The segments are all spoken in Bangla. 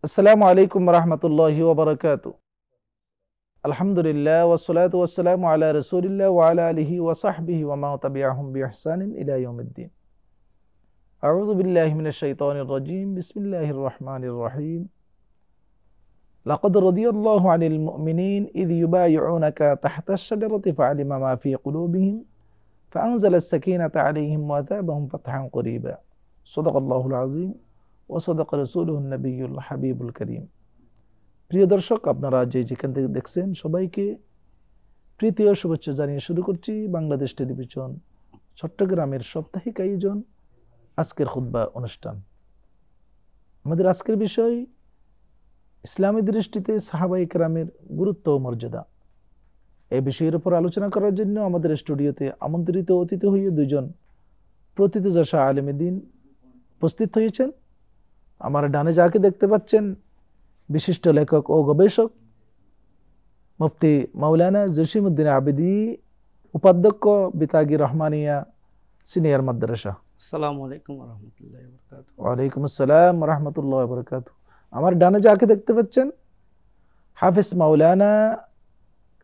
আসসালামু আলাইকুম রহমতুল্লাহি ওয়া বারাকাতুহু। আলহামদুলিল্লাহ ওয়াসসালাতু ওয়াসসালামু আলা রাসূলিল্লাহ ওয়া আলা আলিহি ওয়া সাহবিহি ওয়া মান তাবিআহুম বিইহসানিন ইলা ইয়াউমিদ্দিন। আউযু বিল্লাহি মিনাশ শাইতানির রাজীম। বিসমিল্লাহির রহমানির রহিম। লাকাদ রাদিয়াল্লাহু আনিল মুমিনিন ইয ইউবাইউনাকা তাহতাশ শাজারাতি ফাআলিমা মা ফি কুলুবিহিম ফাআনজালাস সাকিনাতা আলাইহিম ওয়া আযাবাহুম ফাতহান করিবা। সাদাকাল্লাহুল আযীম ওয়া সাদাকা রাসূলুহুন নবিয়্যুল হাবিবুল কারীম। প্রিয় দর্শক, আপনারা যেখান থেকে দেখছেন সবাইকে প্রীতি ও শুভেচ্ছা জানিয়ে শুরু করছি বাংলাদেশ টেলিভিশন চট্টগ্রামের সাপ্তাহিক আয়োজন আজকের খুতবা অনুষ্ঠান। আমাদের আজকের বিষয় ইসলামী দৃষ্টিতে সাহাবায়ে কেরামের গুরুত্ব ও মর্যাদা। এই বিষয়ের উপর আলোচনা করার জন্য আমাদের স্টুডিওতে আমন্ত্রিত অতিথি হয়ে দুজন প্রথিতযশা আলেমে দ্বীন উপস্থিত হয়েছেন। আমার ডানে যাকে দেখতে পাচ্ছেন বিশিষ্ট লেখক ও গবেষক মুফতি মাওলানা জসিমউদ্দিন আবেদী, উপাধ্যক্ষ বিতাগী রহমানিয়া সিনিয়র মাদ্রাসা। আসসালামু আলাইকুম ওয়া রাহমাতুল্লাহি ওয়া বারাকাতুহু। ওয়ালাইকুম আসসালাম ওয়া রাহমাতুল্লাহি ওয়া বারাকাতুহু। আমার ডানে যাকে দেখতে পাচ্ছেন হাফেজ মাওলানা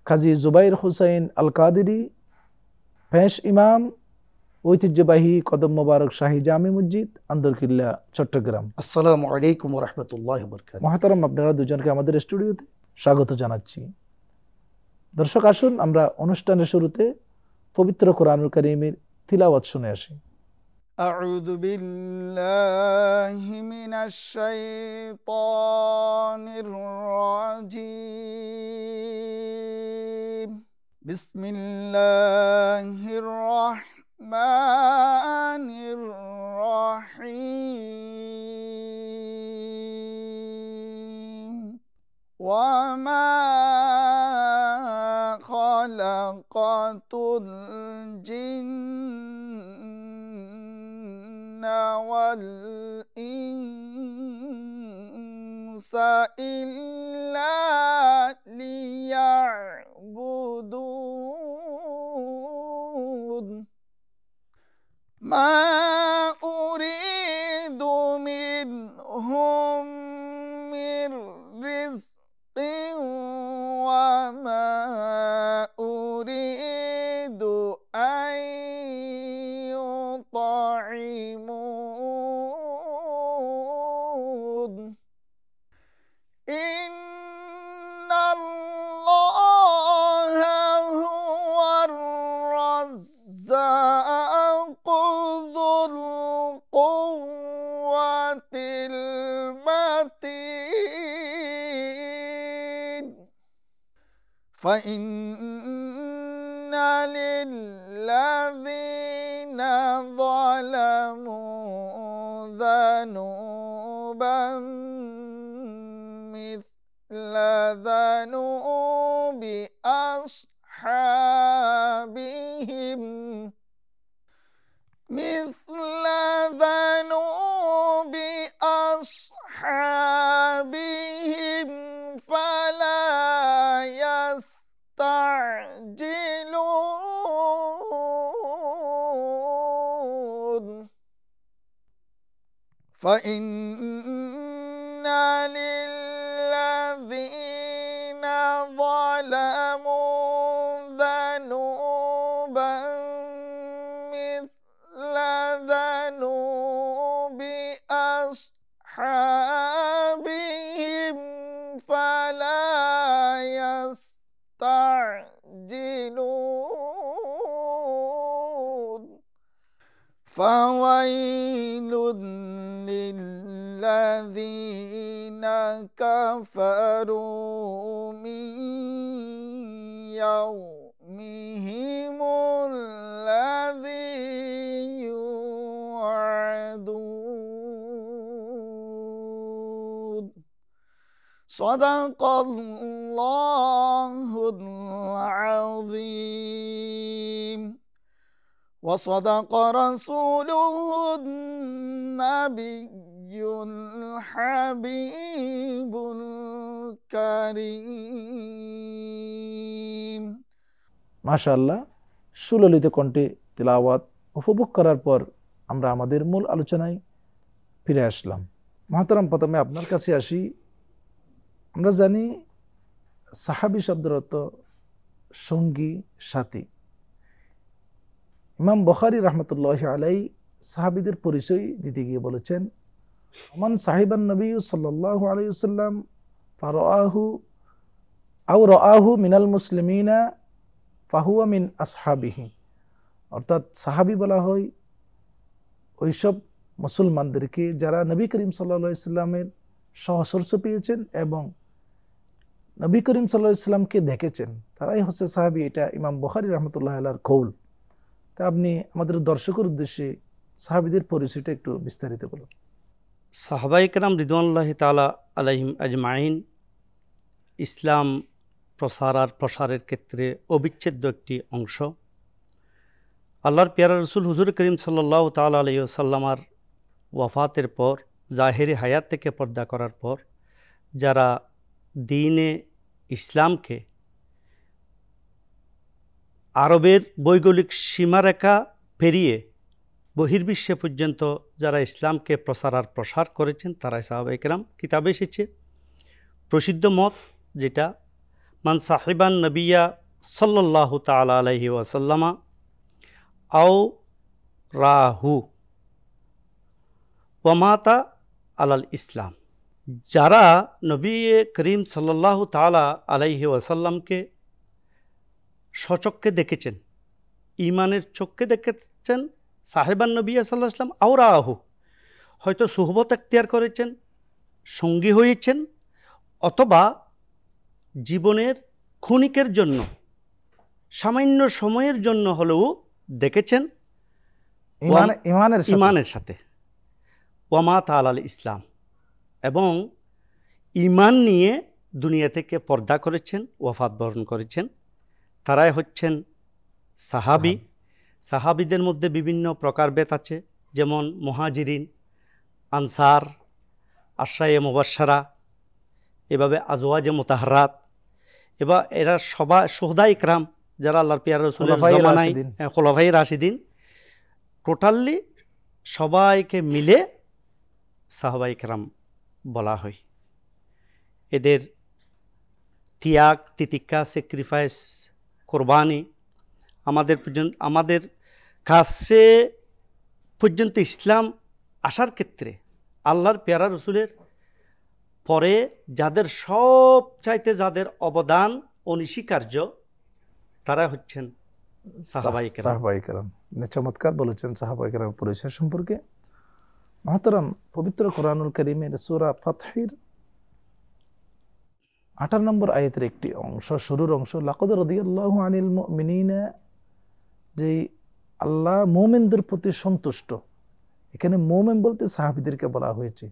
কাজী জুবাইর হুসাইন আল কাদেরী, পেশ ইমাম, ঐতিহ্যবাহী কদম মোবারক শাহী জামে মসজিদ, আন্দরকিল্লা, চট্টগ্রাম। আসসালামু আলাইকুম ওয়া রাহমাতুল্লাহি ওয়া বারাকাতুহু। মহতারাম, আপনারা দুজনকে আমাদের স্টুডিওতে স্বাগত জানাচ্ছি। দর্শক, আসুন আমরা অনুষ্ঠানের শুরুতে পবিত্র কোরআনুল কারীমের তিলাওয়াত শুনে আসি। আউযু বিল্লাহি মিনাশ শাইতানির রাজীম। বিসমিল্লাহির রাহমানির রাহিম। ওয়া মা খালাকাতুল জিন্না ওয়াল ইনসা ইল্লা লিয়া'বুদুন। মা উরিদু মিনহুম মির রিজকিন ওয়া মা উরিদু আন ইউতঈমুন। ইন্নাল্লাহা হুয়ার রাজ্জাকু যুল কুওয়াতিল মাতিন। ফাইন্না লিল্লাযীনা যালামু যানুবান মিছলা যানুবি আসহাবিহিম ফালা يستعجلون. فإن للذين ظلموا ذنوبا مثل ذنوب أصحابهم فلا يستعجلون. فويل للذين كفروا من يومهم الذي يوعدون. صدق الله العظيم وصدق رسوله النبي الحبيب الكريم. মাশাআল্লাহ, সুললিত কণ্ঠে তিলাওয়াত উপভোগ করার পর আমরা আমাদের মূল আলোচনায় ফিরে আসলাম। মহতারাম, প্রথমে আপনার কাছে আসি। আমরা জানি সাহাবী শব্দের অর্থ সঙ্গী, সাথী। ইমাম বুখারী রাহমাতুল্লাহি আলাইহি সাহাবীদের পরিচয় দিতে গিয়ে বলেছেন, মান সাহিবান নবী সাল্লাল্লাহু আলাইহি ওয়াসাল্লাম ফারাআহু আও রাআহু মিনাল মুসলিমিনা ফাহুয়া মিন আসহাবিহি। অর্থাৎ সাহাবী বলা হয় ওইসব মুসলমানদেরকে যারা নবী করিম সাল্লাল্লাহু আলাইহি ওয়াসাল্লামের সহচর্য পেয়েছেন এবং নবী করিম সাল্লাল্লাহু আলাইহি ওয়াসাল্লামকে দেখেছেন, তারাই হচ্ছে সাহাবী। এটা ইমাম বুখারী রাহমাতুল্লাহি আলাইহির কৌল। তা আপনি আমাদের দর্শকের উদ্দেশ্যে সাহাবীদের পরিচয়টা একটু বিস্তারিত বলুন। সাহাবায়ে কেরাম রিদওয়ানুল্লাহি তাআলা আলাইহিম আজমাইন ইসলাম প্রসারের ক্ষেত্রে অবিচ্ছেদ্য একটি অংশ। আল্লাহর পেয়ারা রসুল হুজুর করিম সাল্লাল্লাহু তাআলা আলাইহি ওয়াসাল্লামার ওয়াফাতের পর, জাহেরি হায়াত থেকে পর্দা করার পর, যারা দ্বীনে ইসলামকে আরবের ভৌগোলিক সীমারেখা পেরিয়ে বহির্বিশ্বে পর্যন্ত যারা ইসলামকে প্রসার করেছেন, তারাই সাহাবায়ে কেরাম। কিতাবে এসেছে প্রসিদ্ধ মত, যেটা মান সাহিবান নবিয়া সাল্লাল্লাহু তাআলা আলাইহি ওয়াসাল্লামা আও রাহু ওয়ামাতা আলাল ইসলাম। যারা নবী করিম সাল্লাল্লাহু তাআলা আলাইহি ওয়াসাল্লামকে স্বচক্ষে দেখেছেন, ঈমানের চক্ষে দেখেছেন, সাহেবান নবী সাল্লাল্লাহু আলাইহি ওয়াসাল্লাম আও রাহু, হয়তো সুহবত এখতিয়ার করেছেন, সঙ্গী হয়েছেন, অথবা জীবনের ক্ষণিকের জন্য, সামান্য সময়ের জন্য হলেও দেখেছেন ইমানের সাথে, ওয়ামাতা আলাল ইসলাম, এবং ইমান নিয়ে দুনিয়া থেকে পর্দা করেছেন, ওয়াফাত বরণ করেছেন, তারাই হচ্ছেন সাহাবী। সাহাবীদের মধ্যে বিভিন্ন প্রকারভেদ আছে, যেমন মুহাজিরিন, আনসার, আশরায়ে মুবাশশারা, এভাবে আজওয়াজে মুতাহহারাত, এবার এরা সবাই শুহাদা ইকরাম, যারা আল্লাহর পিয়ার রাসূলের জামানায় খুলাফায়ে রাশিদিন, টোটালি সবাইকে মিলে সাহাবায়ে কেরাম বলা হয়। এদের ত্যাগ, তিতিক্ষা, স্যাক্রিফাইস, কোরবানি আমাদের কাছে পর্যন্ত ইসলাম আসার ক্ষেত্রে আল্লাহর পেয়ারা রসুলের পরে যাদের অবদান অনস্বীকার্য, তারা হচ্ছেন সাহাবায়ে কেরাম। চমৎকার বলেছেন সাহাবায়ে কেরামের পরিচয় সম্পর্কে। মুহতারাম, পবিত্র কোরআনুল কারীমের সূরা ফাতহের 18 নম্বর আয়াতের একটি অংশ, শুরুর অংশ, লাকাদ রাদিয়াল্লাহু আনিল মুমিনিনা, যে আল্লাহ মুমিনদের প্রতি সন্তুষ্ট। এখানে মুমিন বলতে সাহাবীদেরকে বলা হয়েছে।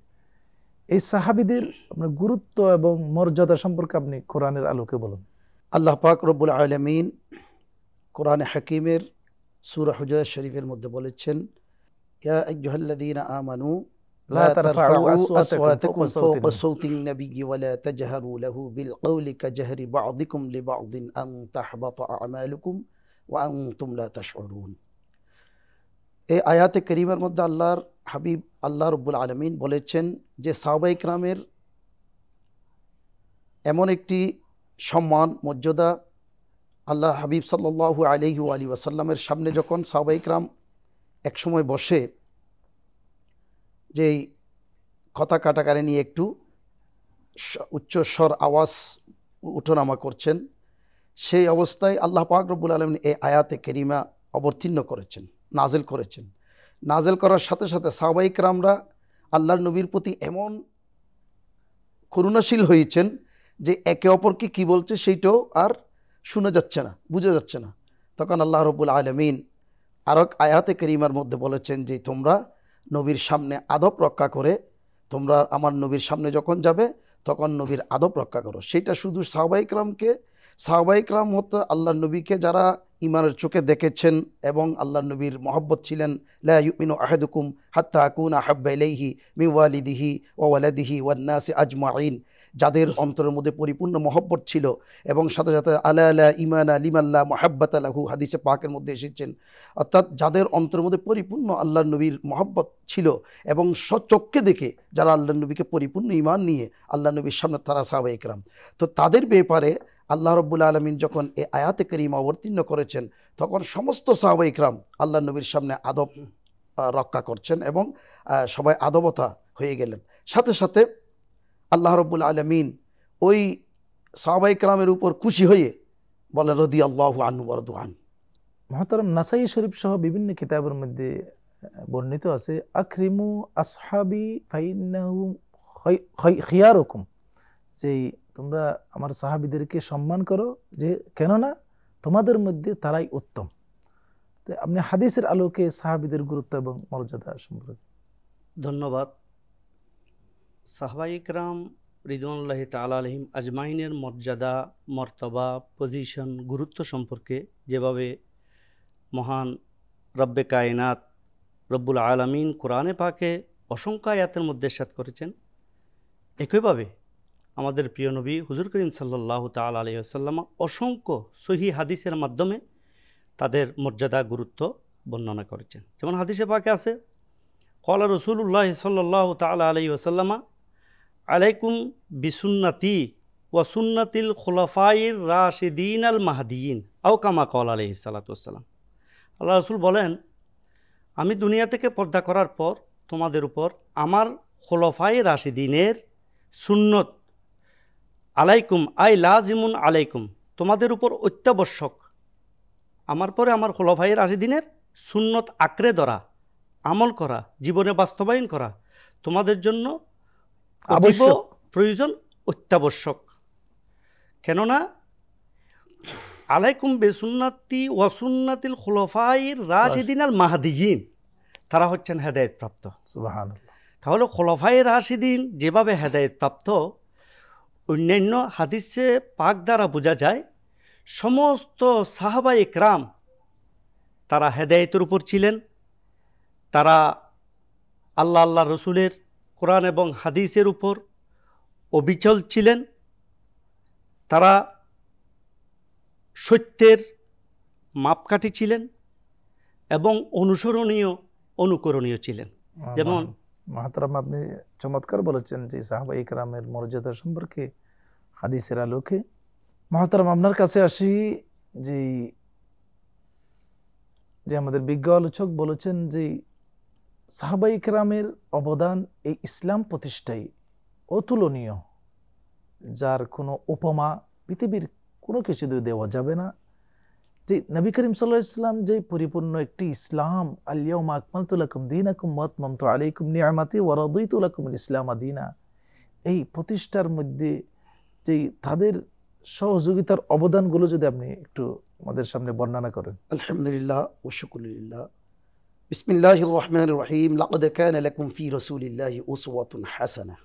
এই সাহাবীদের আপনার গুরুত্ব এবং মর্যাদা সম্পর্কে আপনি কোরআনের আলোকে বলুন। আল্লাহ পাক রব্বুল আলামিন কোরআনে হাকিমের সূরা হুজুরাত শরীফের মধ্যে বলেছেন, ইয়া আইয়ুহাল্লাযীনা আমানু লা তারফাউ আসওয়াতাকুম ফাওকা সাওতিন নাবিয়্যি ওয়া লা তাজহারু লাহু বিল কওলি কাজহরি বা'দিকুম লিবা'দিন আন তাহবাতা আমালুকুম ওয়া আনতুম লা তাশউরুন। এই আয়াতে কারীমার মধ্যে আল্লাহর হাবিব আল্লাহ রব্বুল আলামিন বলেছেন যে সাহাবায়ে কেরামের এমন একটি সম্মান, মর্যাদা, আল্লাহ হাবিব সাল্লাল্লাহু আলাইহি ওয়াসাল্লামের সামনে যখন সাহাবায়ে কেরাম একসময় বসে যেই কথা কাটাকারি নিয়ে একটু উচ্চস্বর আওয়াজ উঠোনামা করছেন, সেই অবস্থায় আল্লাহ পাক রব্বুল আলামিন এই আয়াতে কারিমা অবতীর্ণ করেছেন, নাজিল করেছেন। নাজিল করার সাথে সাথে সাহাবায়ে কেরামরা আল্লাহর নবীর প্রতি এমন করুণাশীল হয়েছেন যে একে অপরকে কি বলছে সেইটাও আর শোনা যাচ্ছে না, বোঝা যাচ্ছে না। তখন আল্লাহ রব্বুল আলামিন আরও আয়াতে কারিমার মধ্যে বলেছেন যে তোমরা নবীর সামনে আদব রক্ষা করে, তোমরা আমার নবীর সামনে যখন যাবে তখন নবীর আদব রক্ষা করো। সেটা শুধু সাহাবায়ে কেরাম হতো আল্লাহর নবীকে যারা ইমানের চোখে দেখেছেন এবং আল্লাহর নবীর মহব্বত ছিলেন। লা ইউমিনু আহাদুকুম হাত্তা আকুনা হাব্বা ইলাইহি মিন ওয়ালিদিহি ওয়া ওয়ালাদিহি ওয়ান নাসি আজমাইন। যাদের অন্তরের মধ্যে পরিপূর্ণ মহব্বত ছিল, এবং সাথে সাথে আলা আলা ইমানা লিমাল্লাহ মহাব্বাত আলাহু, হাদিসে পাকের মধ্যে এসেছেন, অর্থাৎ যাদের অন্তরের মধ্যে পরিপূর্ণ আল্লাহ নবীর মহব্বত ছিল এবং সচক্ষে দেখে যারা আল্লাহ নবীকে পরিপূর্ণ ঈমান নিয়ে আল্লাহ নবীর সামনে তারা সাহাবায়ে ইকরাম। তো তাদের ব্যাপারে আল্লাহ রাব্বুল আলামিন যখন এই আয়াতে কারিমা অবতীর্ণ করেছেন, তখন সমস্ত সাহাবায়ে ইকরাম আল্লাহ নবীর সামনে আদব রক্ষা করছেন এবং সবাই আদবতা হয়ে গেলেন। সাথে সাথে আল্লাহ রাব্বুল আলামিন ওই সাহাবায়ে ইকরামের উপর খুশি হয়ে বলেন রাদিয়াল্লাহু আনহু ওয়া রাদু আন। মুহতারাম, নাসাই শরীফ সহ বিভিন্ন কিতাবের মধ্যে বর্ণিত আছে, আকরিমু আসহাবি ফাইন্নাহুম খিয়ারুকুম, যে তোমরা আমার সাহাবীদেরকে সম্মান করো, যে কেননা তোমাদের মধ্যে তারাই উত্তম। আপনি হাদিসের আলোকে সাহাবীদের গুরুত্ব এবং মর্যাদা সম্পর্কে। ধন্যবাদ। সাহাবায়ে ইকরাম রিদওয়ানুল্লাহি তাআলা আলাইহিম আজমাইনের মর্যাদা, মর্তবা, পজিশন, গুরুত্ব সম্পর্কে যেভাবে মহান রব্বে কায়নাত রব্বুল আলামিন কোরআনে পাকে অসংখ্য আয়াতের মধ্যে ইরশাদ করেছেন, একইভাবে আমাদের প্রিয় নবী হুজুর করিম সাল্লাল্লাহু তাআলা আলাইহি ওয়াসাল্লাম অসংখ্য সহিহ হাদিসের মাধ্যমে তাদের মর্যাদা, গুরুত্ব বর্ণনা করেছেন। যেমন হাদিসে পাকে আছে, ক্বালা রাসূলুল্লাহ সাল্লাল্লাহু তাআলা আলাইহি ওয়াসাল্লাম আলাইকুম বিসুন্নতি ওয়া সুন্নাতিল খুলাফাইর রাশিদিন আল মাহদিয়িন আও কামা ক্বালা আলাইহিস সালাতু ওয়াসসালাম। আল্লাহ রাসূল বলেন, আমি দুনিয়া থেকে পর্দা করার পর তোমাদের উপর আমার খুলাফায়ে রাশিদিনের সুন্নত আলাইকুম আই লাজিমুন আলাইকুম, তোমাদের উপর অত্যাবশ্যক, আমার পরে আমার খুলাফায়ে রাশিদিনের সুন্নত আঁকড়ে ধরা, আমল করা, জীবনে বাস্তবায়ন করা তোমাদের জন্য আবশ্যক, প্রয়োজন, অত্যাবশ্যক। কেননা আলাইকুম বেসুন্নাতি ওয়া সুন্নাতিল খুলাফাইর রাশিদিন আল মাহদিয়িন, তারা হচ্ছেন হেদায়েত প্রাপ্ত। সুবহানাল্লাহ। তাহলে খুলাফায়ে রাশিদিন যেভাবে হেদায়েত প্রাপ্ত, অন্যান্য হাদিসে পাক দ্বারা বোঝা যায় সমস্ত সাহাবায়ে ইকরাম তারা হেদায়েতের উপর ছিলেন, তারা আল্লাহ রসুলের কোরআন এবং হাদিসের উপর অবিচল ছিলেন, তারা সত্যের মাপকাঠি ছিলেন এবং অনুকরণীয় ছিলেন। যেমন মুহতারাম, আপনি চমৎকার বলেছেন যে সাহাবায়ে ইকরামের মর্যাদা সম্পর্কে হাদিসের আলোকে। মুহতারাম, আপনার কাছে আসি, যে আমাদের বিজ্ঞ আলোচক বলেছেন যে সাহাবায়ে ইকরামের অবদান এই ইসলাম প্রতিষ্ঠায় অতুলনীয়, যার কোনো উপমা পৃথিবীর কোনো কিছু দেওয়া যাবে না। যে নবী করিম সাল্লাল্লাহু আলাইহি ওয়াসাল্লাম যে পরিপূর্ণ একটি ইসলাম, আল ইয়াউমা আকমালতু লাকুম দীনাকুম ওয়া আতমামতু আলাইকুম নি'মাতি ওয়া রাদিতু লাকুমুল ইসলামা দীনা, এই প্রতিষ্ঠার মধ্যে যে তাদের সহযোগিতার অবদানগুলো যদি আপনি একটু আমাদের সামনে বর্ণনা করেন। আলহামদুলিল্লাহ ওয়া শুকরুলিল্লাহ। বিসমিল্লাহির রহমানির রহিম। লাকাদ কানা লাকুম ফি রাসূলিল্লাহি উসওয়াতুন হাসানাহ।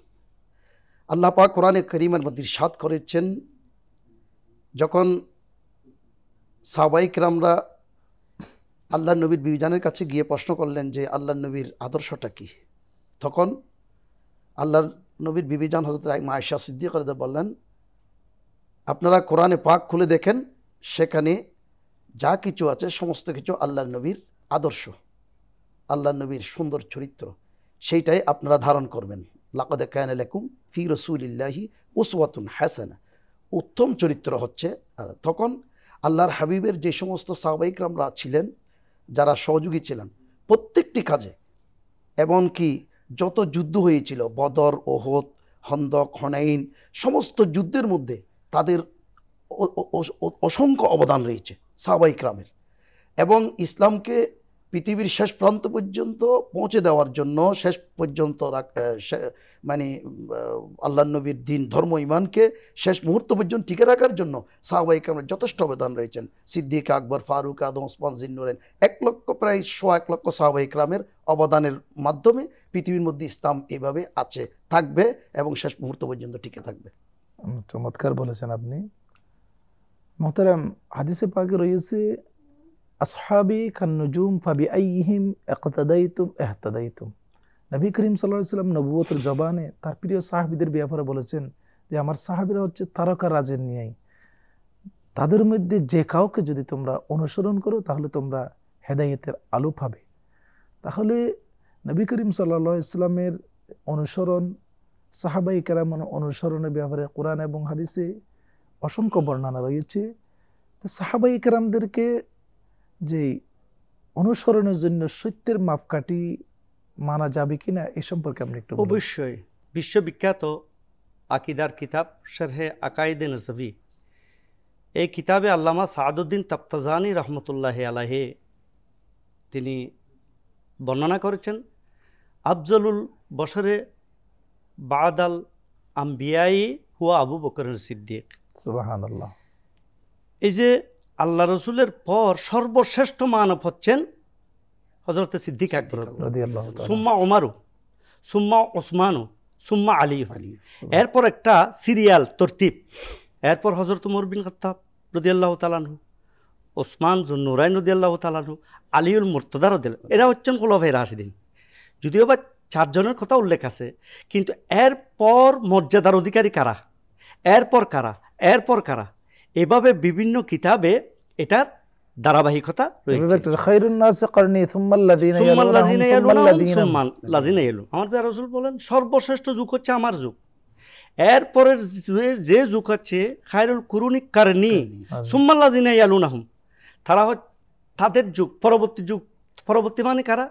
আল্লাহ পাক কোরআনে কারীমের মধ্যে ইরশাদ করেছেন, যখন সাহাবায়ে কিরামরা আল্লাহর নবীর বিবিজানের কাছে গিয়ে প্রশ্ন করলেন যে আল্লাহর নবীর আদর্শটা কি, তখন আল্লাহর নবীর বিবিজান হযরত আয়েশা সিদ্দিকা রাদিয়াল্লাহু বললেন, আপনারা কোরআনে পাক খুলে দেখেন, সেখানে যা কিছু আছে সমস্ত কিছু আল্লাহর নবীর আদর্শ, আল্লাহর নবীর সুন্দর চরিত্র, সেইটাই আপনারা ধারণ করবেন। লাকাদ কানা লাকুম ফি রাসূলিল্লাহি উসওয়াতুন হাসানাহ, উত্তম চরিত্র হচ্ছে। আর তখন আল্লাহর হাবিবের যে সমস্ত সাহাবায়ে কিরামরা ছিলেন, যারা সহযোগী ছিলেন প্রত্যেকটি কাজে, এমনকি যত যুদ্ধ হয়েছিল, বদর, ওহদ, খন্দক, হুনাইন, সমস্ত যুদ্ধের মধ্যে তাদের অসংখ্য অবদান রয়েছে সাহাবায়ে কিরামের, এবং ইসলামকে পৃথিবীর শেষ প্রান্ত পর্যন্ত পৌঁছে দেওয়ার জন্য, শেষ পর্যন্ত মানে আল্লাহর নবীর দিন, ধর্ম, ইমানকে শেষ মুহূর্ত পর্যন্ত টিকে রাখার জন্য সাহাবায়ে কিরামের যথেষ্ট অবদান রয়েছেন। সিদ্দিক আকবর, ফারুক আদম, ওসমান, জিন্নুরাইন, 1 লক্ষ, প্রায় 1 লক্ষ সাহাবায়ে কিরামের অবদানের মাধ্যমে পৃথিবীর মধ্যে ইসলাম এভাবে আছে, থাকবে এবং শেষ মুহূর্ত পর্যন্ত টিকে থাকবে। চমৎকার বলেছেন আপনি। মুহতারাম, হাদিসে পাকে রয়েছে, আসহাবি কান্নুজুম ফাবিআইহিম ইকতাদাইতুম ইহতাদাইতুম। নবী করিম সাল্লাল্লাহু আলাইহি ওয়াসাল্লাম নবুয়তের জবানে তার প্রিয় সাহাবীদের ব্যাপারে বলেছেন যে আমার সাহাবীরা হচ্ছে তারকা রাজের ন্যায়, তাদের মধ্যে যে কাউকে যদি তোমরা অনুসরণ করো তাহলে তোমরা হেদায়েতের আলো পাবে। তাহলে নবী করিম সাল্লাল্লাহু আলাইহি ওয়াসাল্লামের অনুসরণ, সাহাবায়ে কেরামের অনুসরণের ব্যাপারে কোরআন এবং হাদিসে অসংখ্য বর্ণনা রয়েছে। সাহাবায়ে কেরামদেরকে যে অনুসরণের জন্য সত্যের মাপকাঠি মানা যাবে কিনা এই সম্পর্কে আপনি একটু বলুন। অবশ্যই। বিশ্ববিখ্যাত আকিদার কিতাব শরহে আকাইদে নজভি, এই কিতাবে আল্লামা সাদউদ্দিন তাফতাজানি রহমতুল্লাহ আলাইহি তিনি বর্ণনা করেছেন, আফজলুল বশরে বাদাল আম্বিয়াই হুয়া আবু বকর সিদ্দিক। সুবহানাল্লাহ। এই যে আল্লাহ রসুলের পর সর্বশ্রেষ্ঠ মানব হচ্ছেন হযরত সিদ্দিক আকবর রাদিয়াল্লাহু তাআলা, সুম্মা ওমরু, সুম্মা ওসমানু, সুম্মা আলী। এরপর একটা সিরিয়াল তরতিব, এরপর হযরত উমর বিন খাত্তাব রাদিয়াল্লাহু তাআলা আনহু, ওসমান যুন্নুরাইন রাদিয়াল্লাহু তাআলা আনহু, আলীউল মুর্তদা রাদিয়াল্লাহু, এরা হচ্ছেন খুলাফায়ে রাশিদিন। যদিও বা 4 জনের কথা উল্লেখ আছে, কিন্তু এরপর মর্যাদার অধিকারী কারা, এরপর কারা, এরপর কারা, এভাবে বিভিন্ন কিতাবে এটার ধারাবাহিকতা রয়েছে। খায়রুন নাস কারনি সুম্মাল্লাযিনা ইয়ালুনহুম। আমার প্রিয় রাসূল বলেন সর্বশ্রেষ্ঠ যুগ হচ্ছে আমার যুগ, এরপরের যে যুগ হচ্ছে খায়রুল কুরুনি কারনি সুম্মাল্লাযিনা ইয়ালুনহুম, তাদের যুগ, পরবর্তী যুগ। পরবর্তী মানে কারা?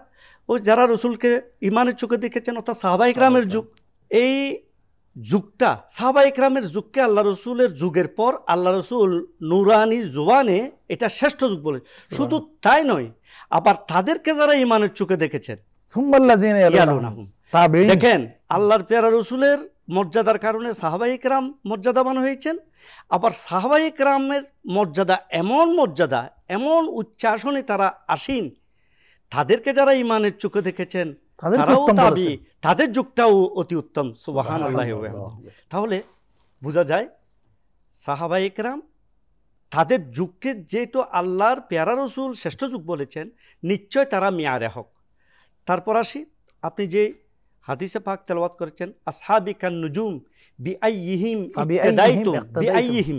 ওই যারা রসুলকে ইমানের চোখে দেখেছেন, অর্থাৎ সাহাবায়ে কেরামের যুগ। এই যুগটা, সাহাবায়ে কেরামের যুগকে আল্লাহ রসুলের যুগের পর আল্লাহ রসুল নুরানি জুবানে এটা শ্রেষ্ঠ যুগ বলে। শুধু তাই নয়, আবার তাদেরকে যারা ইমানের চোখে দেখেছেন, সুম্মাল্লাযিনা ইয়ালুনহুম, দেখেন আল্লাহর পেয়ারা রসুলের মর্যাদার কারণে সাহাবায়ে কেরাম মর্যাদাবান হয়েছেন। আবার সাহাবায়ে কেরামের মর্যাদা, এমন মর্যাদা, এমন উচ্চাসনে তারা আসীন, তাদেরকে যারা ইমানের চোখে দেখেছেন তারাও দাবি তাদের যুগটাও অতি উত্তম। সুবহানাল্লাহ। তাহলে বোঝা যায় সাহাবায়ে কেরাম তাদের যুগকে যেহেতু আল্লাহর পেয়ারা রসুল শ্রেষ্ঠ যুগ বলেছেন, নিশ্চয় তারা মিয়ারে হক। তারপর আসি, আপনি যে হাদিসে পাক তেলাওয়াত করেছেন, আসহাবি কান নুজুম বিআইয়িহিম ইক্তাদাইতুম, বিআইয়িহিম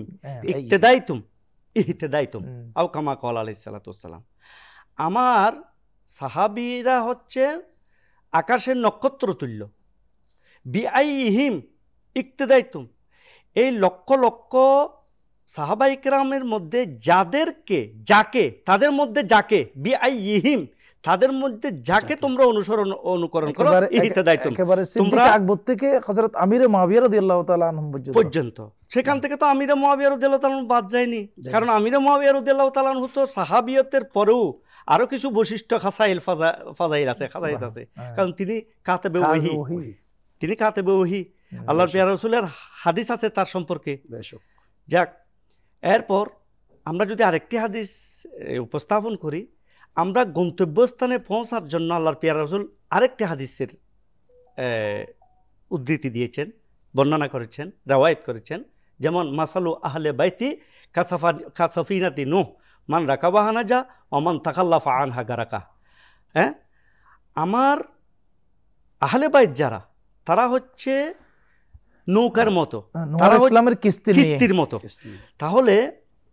ইক্তাদাইতুম ইহতাদাইতুম, আও কামা ক্বালা আলাইহিস সালাতু ওয়াস সালাম। আমার সাহাবীরা হচ্ছে আকাশের নক্ষত্র তুল্য। বিআইয়িহিম ইক্তাদাইতুম, এই লক্ষ লক্ষ সাহাবায়ে কেরামের মধ্যে যাকে তাদের মধ্যে যাকে, বিআইয়িহিম তাদের মধ্যে যাকে তোমরা অনুকরণ করো, ইহতাদাইতুম, তোমরা আকবর থেকে হযরত আমিরে মুআবিয়া রাদিয়াল্লাহু তাআলা আনহু পর্যন্ত। সেখান থেকে তো আমিরে মুআবিয়া রাদিয়াল্লাহু তাআলা বাদ যায়নি, কারণ আমিরে মুআবিয়া রাদিয়াল্লাহু তাআলা আনহু তো সাহাবিয়তের পরেও আরো কিছু বৈশিষ্ট্য ফাজাইল আছে, খাসাইস আছে, কারণ তিনি কাতেবে ওহী, তিনি কাতেবে ওহী। আল্লাহর পেয়ারা রাসূলের হাদিস আছে তার সম্পর্কে। যাক, এরপর আমরা যদি আরেকটি হাদিস উপস্থাপন করি, আমরা গন্তব্যস্থানে পৌঁছার জন্য আল্লাহর পেয়ারা রাসূল আরেকটি হাদিসের উদ্ধৃতি দিয়েছেন, বর্ণনা করেছেন, রওয়ায়াত করেছেন। যেমন মাসালু আহলে বাইতি কাসাফিনাতি নূহ মান রাকাবাহা নাজা ওয়া মান তাকাল্লাফা আনহা গারাকা। হ্যাঁ, আমার আহলে বাইত যারা, তারা হচ্ছে নৌকার মতো, তারা ইসলামের কিস্তির মতো। তাহলে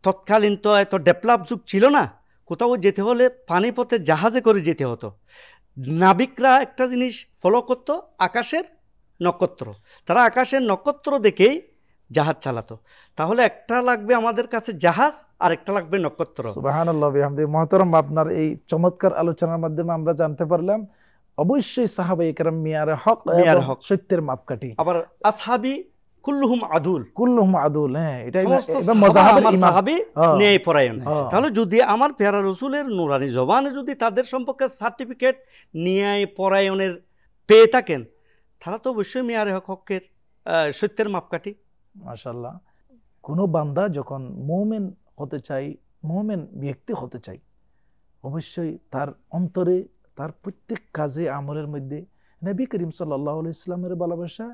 তৎকালীন তো এত ডেভেলপ যুগ ছিল না, কোথাও যেতে হলে পানিপথে জাহাজে করে যেতে হতো। নাবিকরা একটা জিনিস ফলো করতো, আকাশের নক্ষত্র। তারা আকাশের নক্ষত্র দেখেই জাহাজ চালাতো। তাহলে একটা লাগবে আমাদের কাছে জাহাজ, আর একটা লাগবে নক্ষত্র। সুবহানাল্লাহ বিহামদি। মুহতারাম, আপনার এই চমৎকার আলোচনার মাধ্যমে আমরা জানতে পারলাম অবশ্যই সাহাবায়ে কেরাম মিয়ারে হক, সত্যের মাপকাঠি। আবার আসহাবি কুল্লুহুম আদুল, কুল্লুহুম আদুল, হ্যাঁ, এটা সাহাবী ন্যায়পরায়ণ। তাহলে যদি আমার পেয়ারা রাসূলের নূরানি জবানে যদি তাদের সম্পর্কে সার্টিফিকেট ন্যায়পরায়ণের পেয়ে থাকেন, তারা তো অবশ্যই মিয়ারে হকের সত্যের মাপকাঠি। মাশাআল্লাহ। কোনো বান্দা যখন মুমিন হতে চাই, মুমিন ব্যক্তি হতে চাই, অবশ্যই তার অন্তরে, তার প্রত্যেক কাজে আমলের মধ্যে নবী করিম সাল্লাল্লাহু আলাইহি ওয়াসাল্লামের ভালোবাসা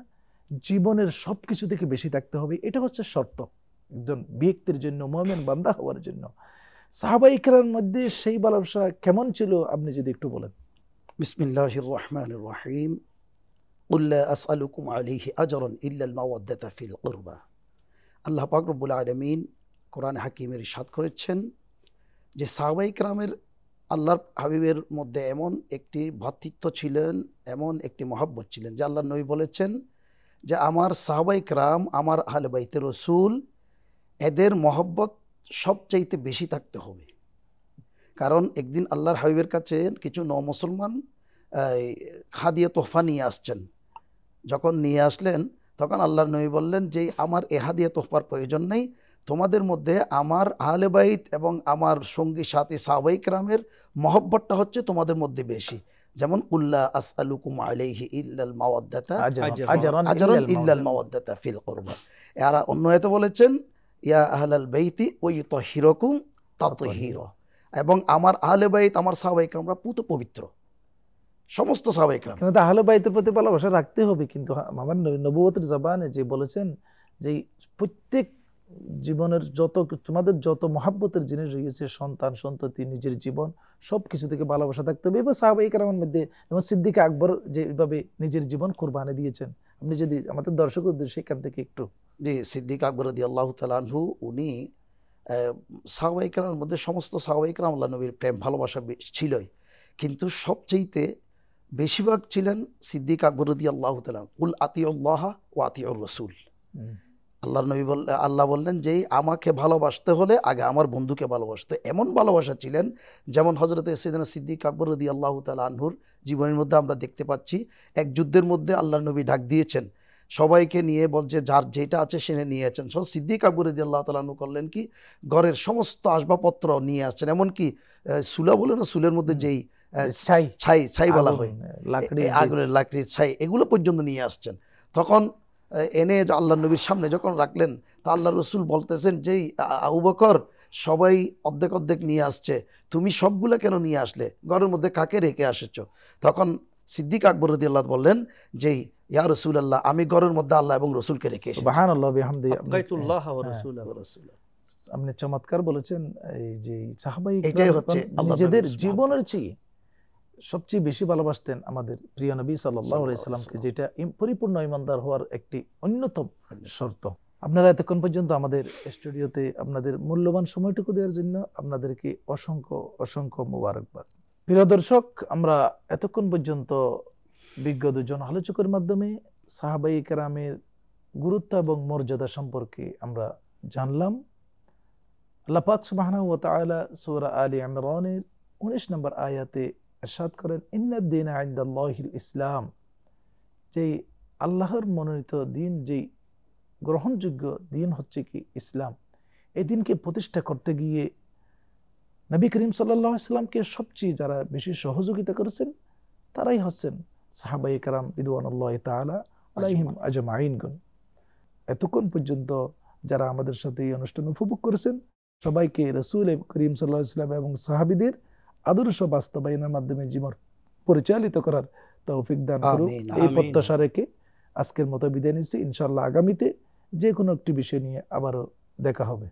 জীবনের সবকিছু থেকে বেশি থাকতে হবে। এটা হচ্ছে শর্ত একজন ব্যক্তির জন্য, মুমিন বান্দা হওয়ার জন্য। সাহাবায়ে কেরামের মধ্যে সেই ভালোবাসা কেমন ছিল আপনি যদি একটু বলেন। বিসমিল্লাহির রহমানির রহিম। কুল লা আসআলুকুম আলাইহি আজরান ইল্লা আল মাওয়াদ্দাতা ফিল কুরবা। আল্লাহ পাক রব্বুল আলামিন কোরআন হাকিমের ইরশাদ করেছেন যে সাহাবায়ে কেরামের আল্লাহর হাবিবের মধ্যে এমন একটি ভ্রাতৃত্ব ছিলেন, এমন একটি মহব্বত ছিলেন যে আল্লাহর নবী বলেছেন যে আমার সাহাবায়ে কেরাম, আমার আহলে বাইতে রাসূল, এদের মহব্বত সবচাইতে বেশি থাকতে হবে। কারণ একদিন আল্লাহর হাবিবের কাছে কিছু মুসলমান হাদিয়া তোহফা নিয়ে আসছেন। যখন নিয়ে আসলেন তখন আল্লাহর নবী বললেন যে আমার এ হাদিয়া তোহফার প্রয়োজন নেই, তোমাদের মধ্যে আমার আহলে বাইত এবং আমার সঙ্গী সাথী সাহাবায়ে কেরামের মহব্বতটা হচ্ছে তোমাদের মধ্যে বেশি। যেমন কুল্লা আসআলুকুম আলাইহি ইল্লাল মাওয়াদ্দাতা আজরান ইল্লাল মাওয়াদ্দাতা ফিল কুরবা। আর অন্য আয়াতে বলেছেন ইয়া আহলাল বাইতি ওয়া ইউতাহিরুকুম তাতহীরা, এবং আমার আহলে বাইত, আমার সাহাবায়ে কেরামরা পুত পবিত্র, সমস্ত সাহাবায়ে কেরাম। কিন্তু আহলে বাইতের প্রতি ভালোবাসা রাখতে হবে, কিন্তু আমার নবুয়তের জবানে যে বলেছেন যে প্রত্যেক জীবনের তোমাদের যত মহাব্বতের জিনিস রয়েছে, সন্তান সন্ততি নিজের জীবন সবকিছু থেকে ভালোবাসা থাকতে হবে। এবার সাহাবায়ে কেরামের মধ্যে যেমন সিদ্দিক আকবর যেভাবে নিজের জীবন কুরবানি দিয়েছেন, আপনি যদি আমাদের দর্শকদের সেখান থেকে একটু। জি, সিদ্দিক আকবর রাদিয়াল্লাহু তাআলা আনহু, উনি সাহাবায়ে কেরামের মধ্যে সমস্ত সাহাবায়ে কেরাম আল্লাহ নবীর প্রেম ভালোবাসা ছিলই, কিন্তু সবচাইতে বেশিরভাগ ছিলেন সিদ্দিক আকবর রাদিয়াল্লাহু তাআলা। কুল আতিউল্লাহ ওয়া আতিউর রাসূল। আল্লাহর নবী আল্লাহ বললেন যে আমাকে ভালোবাসতে হলে আগে আমার বন্ধুকে ভালোবাসতে। এমন ভালোবাসা ছিলেন যেমন হযরত সাইয়েদনা সিদ্দিক আকবর রাদিয়াল্লাহু তাআলা আনহুর জীবনের মধ্যে আমরা দেখতে পাচ্ছি। এক যুদ্ধের মধ্যে আল্লাহর নবী ডাক দিয়েছেন, সবাইকে নিয়ে বলছে যার যেটা আছে সে নিয়েছেন। সব সিদ্দিক আকবর রাদিয়াল্লাহু তাআলা আনহু করলেন কি, ঘরের সমস্ত আসবাবপত্র নিয়ে আসছেন, এমনকি সুলা বলে না, সুলের মধ্যে যেই ছাই বলা হয়, আগুনের লাকড়ির ছাই, এগুলো পর্যন্ত নিয়ে আসছেন। তখন এনে আল্লাহ নবীর সামনে যখন রাখলেন, তা আল্লাহ রসুল বলতেছেন যে আবু বকর, সবাই অর্ধেক অর্ধেক নিয়ে আসছে, তুমি সবগুলা কেন নিয়ে আসলে, ঘরের মধ্যে কাকে রেখে আসেছ? তখন সিদ্দিক আকবর রাদিয়াল্লাহু বললেন যে ইয়া রাসূলুল্লাহ, আমি ঘরের মধ্যে আল্লাহ এবং রসুলকে রেখে এসেছি। সুবহানাল্লাহ বিহামদি। আবগাইতুল্লাহ ওয়া রাসূলুহু। আপনি চমৎকার বলেছেন। এই যে সাহাবায়ে এটাই হচ্ছে নিজেদের জীবনের চেয়ে সবচেয়ে বেশি ভালোবাসতেন আমাদের প্রিয় নবী সাল্লাল্লাহু আলাইহি সাল্লামকে, যেটা পরিপূর্ণ ঈমানদার হওয়ার একটি অন্যতম শর্ত। আপনারা এতক্ষণ পর্যন্ত আমাদের স্টুডিওতে আপনাদের মূল্যবান সময়টুকু দেওয়ার জন্য আপনাদেরকে অসংখ্য অসংখ্য মোবারকবাদ। প্রিয় দর্শক, আমরা এতক্ষণ পর্যন্ত বিজ্ঞ দুজন আলোচকের মাধ্যমে সাহাবায়ে কেরামের গুরুত্ব এবং মর্যাদা সম্পর্কে আমরা জানলাম। আল্লাহ পাক সুবহানাহু ওয়া তাআলা সূরা আলে ইমরানের 19 নম্বর আয়াতে ইরশাদ করেন, ইন্নাদ-দীনা ইনদাল্লাহিল ইসলাম, যে আল্লাহর মনোনীত দিন, যেই গ্রহণযোগ্য দিন হচ্ছে কি ইসলাম। এই দিনকে প্রতিষ্ঠা করতে গিয়ে নবী করিম সাল্লাল্লাহু আলাইহি সাল্লামকে সবচেয়ে যারা বেশি সহযোগিতা করেছেন তারাই হচ্ছেন সাহাবায়ে কেরাম রিদওয়ানুল্লাহি তাআলা আলাইহিম আজমাইনগণ। এতক্ষণ পর্যন্ত যারা আমাদের সাথে এই অনুষ্ঠান উপভোগ করেছেন, সবাইকে রাসূল করিম সাল্লাল্লাহু আলাইহি সাল্লাম এবং সাহাবীদের আদর্শ বাস্তবায়নের মাধ্যমে জীবন পরিচালিত করার তৌফিক দান করুন, এই প্রত্যাশা রেখে আজকের মতো বিদায় নিচ্ছি। ইনশাআল্লাহ আগামীতে যে কোনো একটি বিষয় নিয়ে আবারও দেখা হবে।